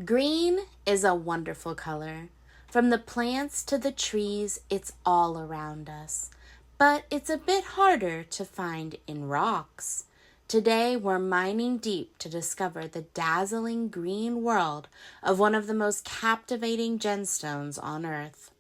Green is a wonderful color. From the plants to the trees, it's all around us. But it's a bit harder to find in rocks. Today, we're mining deep to discover the dazzling green world of one of the most captivating gemstones on Earth.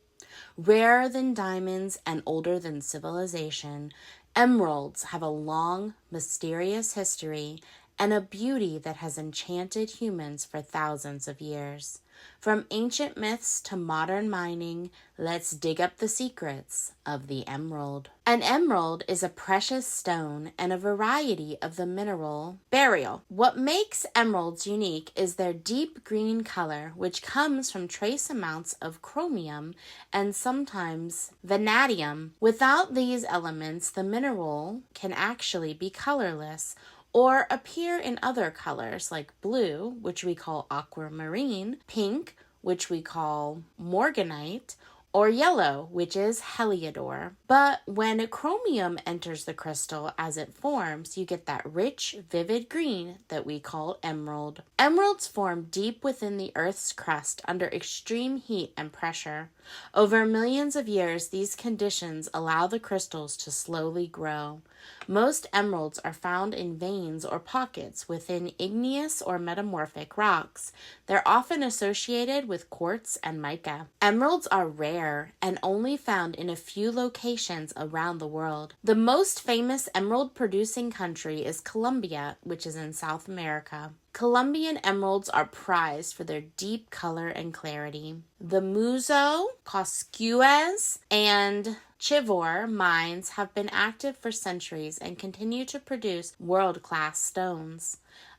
Rarer than diamonds and older than civilization, emeralds have a long, mysterious history and a beauty that has enchanted humans for thousands of years. From ancient myths to modern mining, let's dig up the secrets of the emerald. An emerald is a precious stone and a variety of the mineral beryl. What makes emeralds unique is their deep green color, which comes from trace amounts of chromium and sometimes vanadium. Without these elements, the mineral can actually be colorless or appear in other colors like blue, which we call aquamarine, pink, which we call morganite, or yellow, which is heliodor. But when chromium enters the crystal as it forms, you get that rich, vivid green that we call emerald. Emeralds form deep within the Earth's crust under extreme heat and pressure. Over millions of years, these conditions allow the crystals to slowly grow. Most emeralds are found in veins or pockets within igneous or metamorphic rocks. They're often associated with quartz and mica. Emeralds are rare and only found in a few locations around the world. The most famous emerald-producing country is Colombia, which is in South America. Colombian emeralds are prized for their deep color and clarity. The Muzo, Coscuez, and Chivor mines have been active for centuries and continue to produce world-class stones.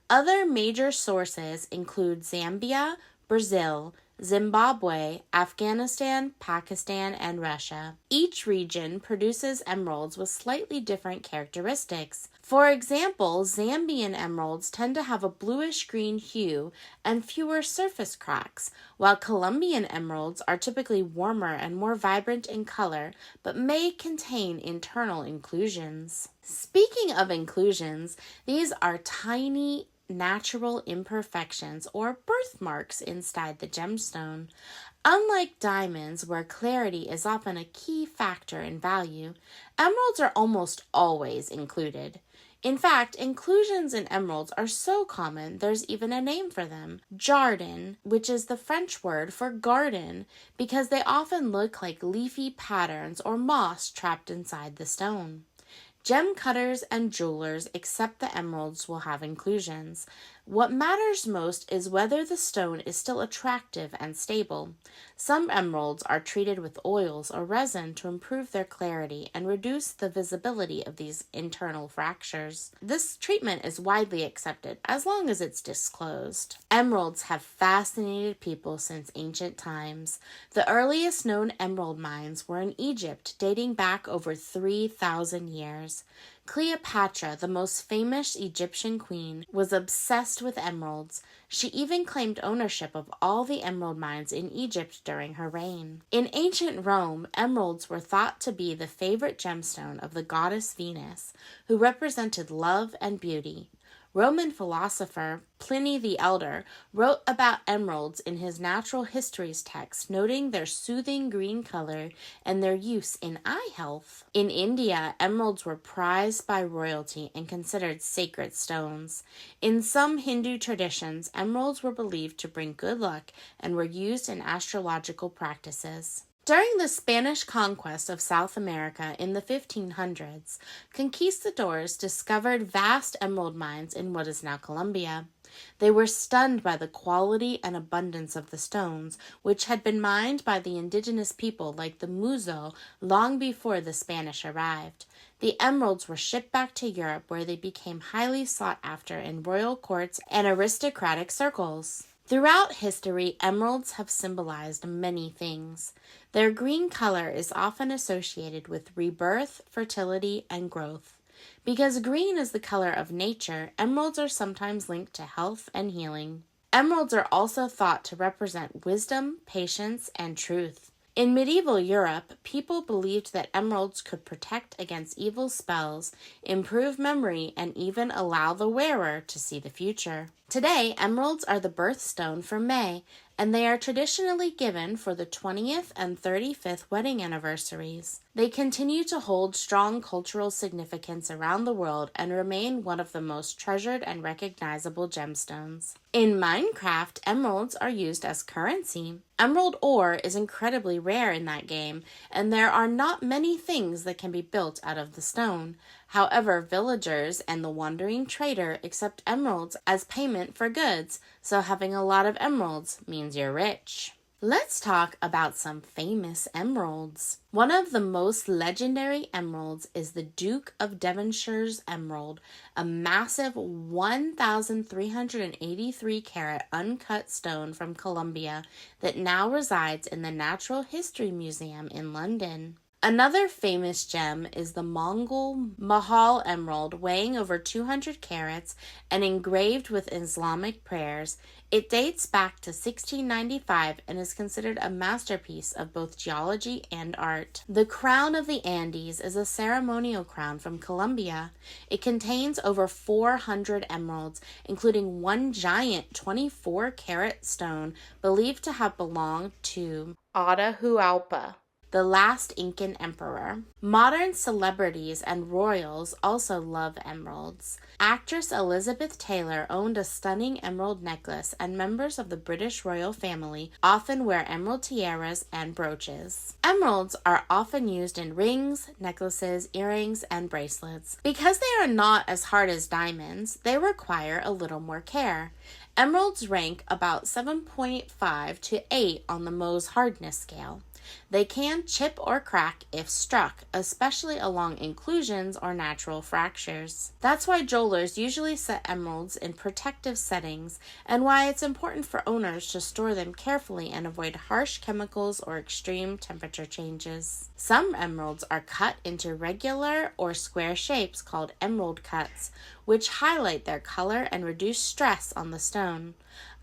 Other major sources include Zambia, Brazil, Zimbabwe, Afghanistan, Pakistan, and Russia. Each region produces emeralds with slightly different characteristics. For example, Zambian emeralds tend to have a bluish-green hue and fewer surface cracks, while Colombian emeralds are typically warmer and more vibrant in color, but may contain internal inclusions. Speaking of inclusions, these are tiny natural imperfections or birthmarks inside the gemstone. Unlike diamonds, where clarity is often a key factor in value, emeralds are almost always included. In fact, inclusions in emeralds are so common there's even a name for them, jardin, which is the French word for garden, because they often look like leafy patterns or moss trapped inside the stone. Gem cutters and jewelers accept the emeralds will have inclusions. What matters most is whether the stone is still attractive and stable. Some emeralds are treated with oils or resin to improve their clarity and reduce the visibility of these internal fractures. This treatment is widely accepted as long as it's disclosed. Emeralds have fascinated people since ancient times. The earliest known emerald mines were in Egypt, dating back over 3,000 years. Cleopatra, the most famous Egyptian queen, was obsessed with emeralds. She even claimed ownership of all the emerald mines in Egypt during her reign. In ancient Rome, emeralds were thought to be the favorite gemstone of the goddess Venus, who represented love and beauty. Roman philosopher Pliny the Elder wrote about emeralds in his natural histories text, noting their soothing green color and their use in eye health. In India, emeralds were prized by royalty and considered sacred stones. In some Hindu traditions, emeralds were believed to bring good luck and were used in astrological practices. During the Spanish conquest of South America in the 1500s, conquistadors discovered vast emerald mines in what is now Colombia. They were stunned by the quality and abundance of the stones, which had been mined by the indigenous people like the Muzo long before the Spanish arrived. The emeralds were shipped back to Europe, where they became highly sought after in royal courts and aristocratic circles. Throughout history, emeralds have symbolized many things. Their green color is often associated with rebirth, fertility, and growth. Because green is the color of nature, emeralds are sometimes linked to health and healing. Emeralds are also thought to represent wisdom, patience, and truth. In medieval Europe, people believed that emeralds could protect against evil spells, improve memory, and even allow the wearer to see the future. Today, emeralds are the birthstone for May, and they are traditionally given for the 20th and 35th wedding anniversaries. They continue to hold strong cultural significance around the world and remain one of the most treasured and recognizable gemstones. In Minecraft, emeralds are used as currency. Emerald ore is incredibly rare in that game, and there are not many things that can be built out of the stone. However, villagers and the wandering trader accept emeralds as payment for goods, so having a lot of emeralds means you're rich. Let's talk about some famous emeralds. One of the most legendary emeralds is the Duke of Devonshire's emerald, a massive 1,383 carat uncut stone from Colombia that now resides in the Natural History Museum in London. Another famous gem is the Mogul Mughal emerald, weighing over 200 carats and engraved with Islamic prayers. It dates back to 1695 and is considered a masterpiece of both geology and art. The Crown of the Andes is a ceremonial crown from Colombia. It contains over 400 emeralds, including one giant 24-carat stone believed to have belonged to Atahualpa, the last Incan emperor. Modern celebrities and royals also love emeralds. Actress Elizabeth Taylor owned a stunning emerald necklace, and members of the British royal family often wear emerald tiaras and brooches. Emeralds are often used in rings, necklaces, earrings, and bracelets. Because they are not as hard as diamonds, they require a little more care. Emeralds rank about 7.5 to 8 on the Mohs hardness scale. They can chip or crack if struck, especially along inclusions or natural fractures. That's why jewelers usually set emeralds in protective settings, and why it's important for owners to store them carefully and avoid harsh chemicals or extreme temperature changes. Some emeralds are cut into regular or square shapes called emerald cuts, which highlight their color and reduce stress on the stone.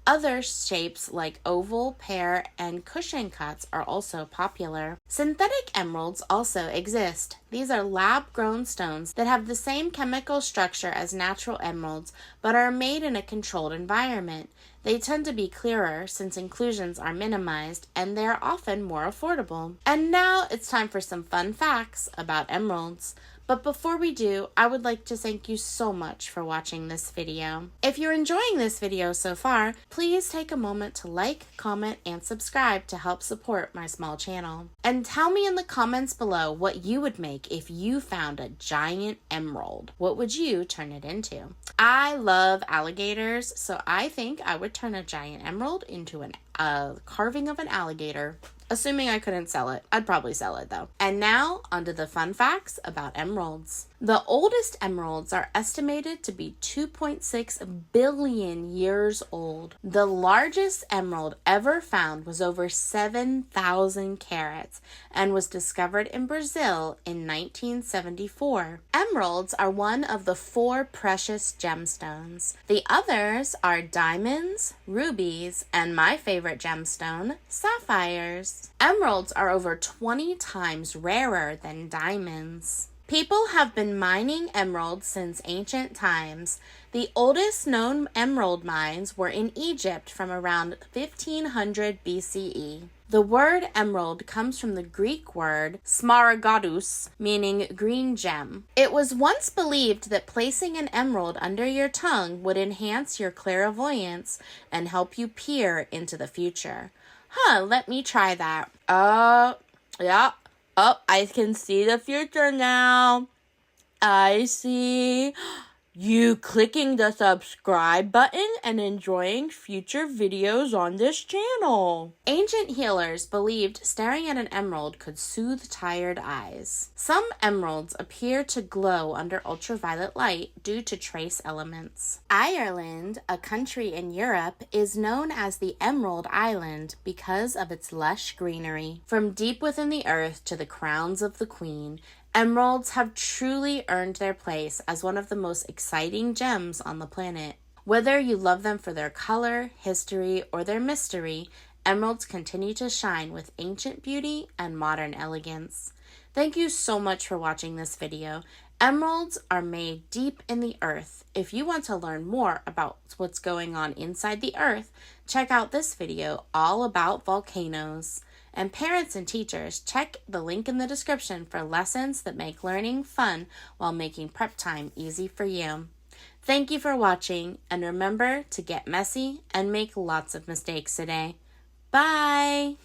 Other shapes like oval, pear, and cushion cuts are also popular. Synthetic emeralds also exist. These are lab-grown stones that have the same chemical structure as natural emeralds, but are made in a controlled environment. They tend to be clearer since inclusions are minimized, and they are often more affordable. And now it's time for some fun facts about emeralds. But before we do, I would like to thank you so much for watching this video. If you're enjoying this video so far, please take a moment to like, comment, and subscribe to help support my small channel. And tell me in the comments below what you would make if you found a giant emerald. What would you turn it into? I love alligators, so I think I would turn a giant emerald into a carving of an alligator. Assuming I couldn't sell it. I'd probably sell it though. And now, onto the fun facts about emeralds. The oldest emeralds are estimated to be 2.6 billion years old. The largest emerald ever found was over 7,000 carats and was discovered in Brazil in 1974. Emeralds are one of the 4 precious gemstones. The others are diamonds, rubies, and my favorite gemstone, sapphires. Emeralds are over 20 times rarer than diamonds. People have been mining emeralds since ancient times. The oldest known emerald mines were in Egypt from around 1500 BCE. The word emerald comes from the Greek word smaragdus, meaning green gem. It was once believed that placing an emerald under your tongue would enhance your clairvoyance and help you peer into the future. Let me try that. Yeah. Oh, I can see the future now. I see you clicking the subscribe button and enjoying future videos on this channel. Ancient healers believed staring at an emerald could soothe tired eyes. Some emeralds appear to glow under ultraviolet light due to trace elements. Ireland, a country in Europe, is known as the Emerald Island because of its lush greenery. From deep within the earth to the crowns of the queen, emeralds have truly earned their place as one of the most exciting gems on the planet. Whether you love them for their color, history, or their mystery, emeralds continue to shine with ancient beauty and modern elegance. Thank you so much for watching this video, Emeralds are made deep in the earth. If you want to learn more about what's going on inside the earth, check out this video all about volcanoes. And parents and teachers, check the link in the description for lessons that make learning fun while making prep time easy for you. Thank you for watching, and remember to get messy and make lots of mistakes today. Bye!